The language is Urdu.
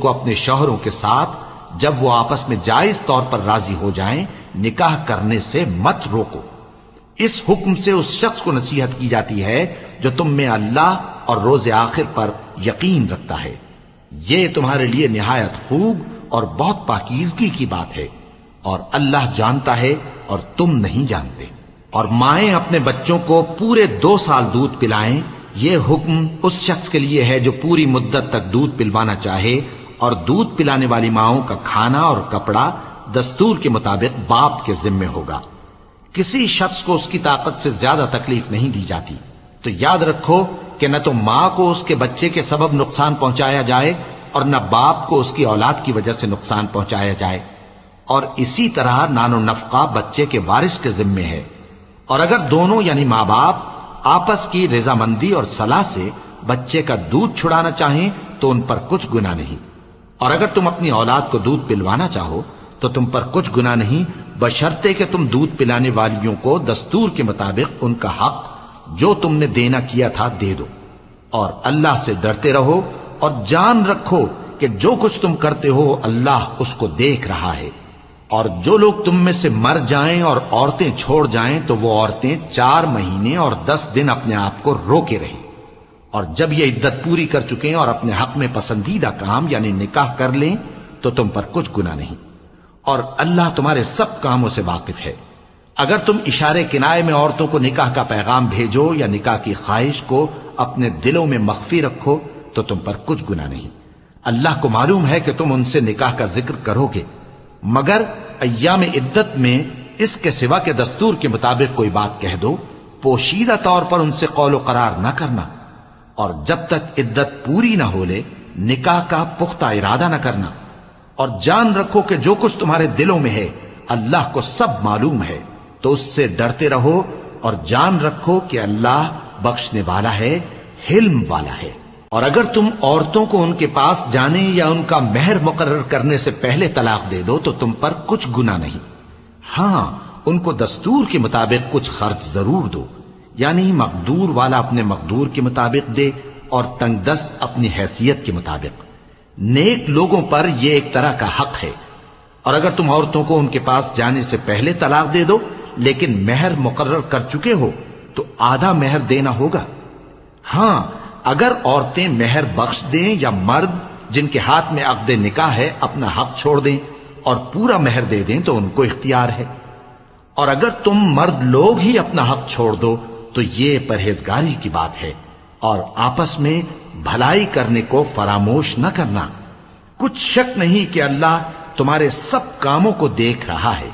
کو اپنے شوہروں کے ساتھ جب وہ آپس میں جائز طور پر راضی ہو جائیں نکاح کرنے سے مت روکو۔ اس حکم سے اس شخص کو نصیحت کی جاتی ہے جو تم میں اللہ اور روز آخر پر یقین رکھتا ہے۔ یہ تمہارے لیے نہایت خوب اور بہت پاکیزگی کی بات ہے، اور اللہ جانتا ہے اور تم نہیں جانتے۔ اور مائیں اپنے بچوں کو پورے 2 سال دودھ پلائیں، یہ حکم اس شخص کے لیے ہے جو پوری مدت تک دودھ پلوانا چاہے، اور دودھ پلانے والی ماؤں کا کھانا اور کپڑا دستور کے مطابق باپ کے ذمے ہوگا۔ کسی شخص کو اس کی طاقت سے زیادہ تکلیف نہیں دی جاتی، تو یاد رکھو کہ نہ تو ماں کو اس کے بچے کے سبب نقصان پہنچایا جائے اور نہ باپ کو اس کی اولاد کی وجہ سے نقصان پہنچایا جائے، اور اسی طرح نان و نفقہ بچے کے وارث کے ذمے ہے۔ اور اگر دونوں یعنی ماں باپ آپس کی رضامندی اور صلاح سے بچے کا دودھ چھڑانا چاہیں تو ان پر کچھ گناہ نہیں، اور اگر تم اپنی اولاد کو دودھ پلوانا چاہو تو تم پر کچھ گناہ نہیں، بشرطے کہ تم دودھ پلانے والیوں کو دستور کے مطابق ان کا حق جو تم نے دینا کیا تھا دے دو۔ اور اللہ سے ڈرتے رہو اور جان رکھو کہ جو کچھ تم کرتے ہو اللہ اس کو دیکھ رہا ہے۔ اور جو لوگ تم میں سے مر جائیں اور عورتیں چھوڑ جائیں تو وہ عورتیں 4 مہینے اور 10 دن اپنے آپ کو روکے رہیں، اور جب یہ عدت پوری کر چکیں اور اپنے حق میں پسندیدہ کام یعنی نکاح کر لیں تو تم پر کچھ گناہ نہیں، اور اللہ تمہارے سب کاموں سے واقف ہے۔ اگر تم اشارے کنائے میں عورتوں کو نکاح کا پیغام بھیجو یا نکاح کی خواہش کو اپنے دلوں میں مخفی رکھو تو تم پر کچھ گناہ نہیں۔ اللہ کو معلوم ہے کہ تم ان سے نکاح کا ذکر کرو گے، مگر ایام عدت میں اس کے سوا کے دستور کے مطابق کوئی بات کہہ دو، پوشیدہ طور پر ان سے قول و قرار نہ کرنا، اور جب تک عدت پوری نہ ہو لے نکاح کا پختہ ارادہ نہ کرنا۔ اور جان رکھو کہ جو کچھ تمہارے دلوں میں ہے اللہ کو سب معلوم ہے، تو اس سے ڈرتے رہو اور جان رکھو کہ اللہ بخشنے والا ہے، حلم والا ہے۔ اور اگر تم عورتوں کو ان کے پاس جانے یا ان کا مہر مقرر کرنے سے پہلے طلاق دے دو تو تم پر کچھ گناہ نہیں، ہاں ان کو دستور کے مطابق کچھ خرچ ضرور دو، یعنی مقدور والا اپنے مقدور کے مطابق دے اور تنگ دست اپنی حیثیت کے مطابق۔ نیک لوگوں پر یہ ایک طرح کا حق ہے۔ اور اگر تم عورتوں کو ان کے پاس جانے سے پہلے طلاق دے دو لیکن مہر مقرر کر چکے ہو تو آدھا مہر دینا ہوگا۔ ہاں اگر عورتیں مہر بخش دیں یا مرد جن کے ہاتھ میں عقد نکاح ہے اپنا حق چھوڑ دیں اور پورا مہر دے دیں تو ان کو اختیار ہے۔ اور اگر تم مرد لوگ ہی اپنا حق چھوڑ دو تو یہ پرہیزگاری کی بات ہے، اور آپس میں بھلائی کرنے کو فراموش نہ کرنا۔ کچھ شک نہیں کہ اللہ تمہارے سب کاموں کو دیکھ رہا ہے۔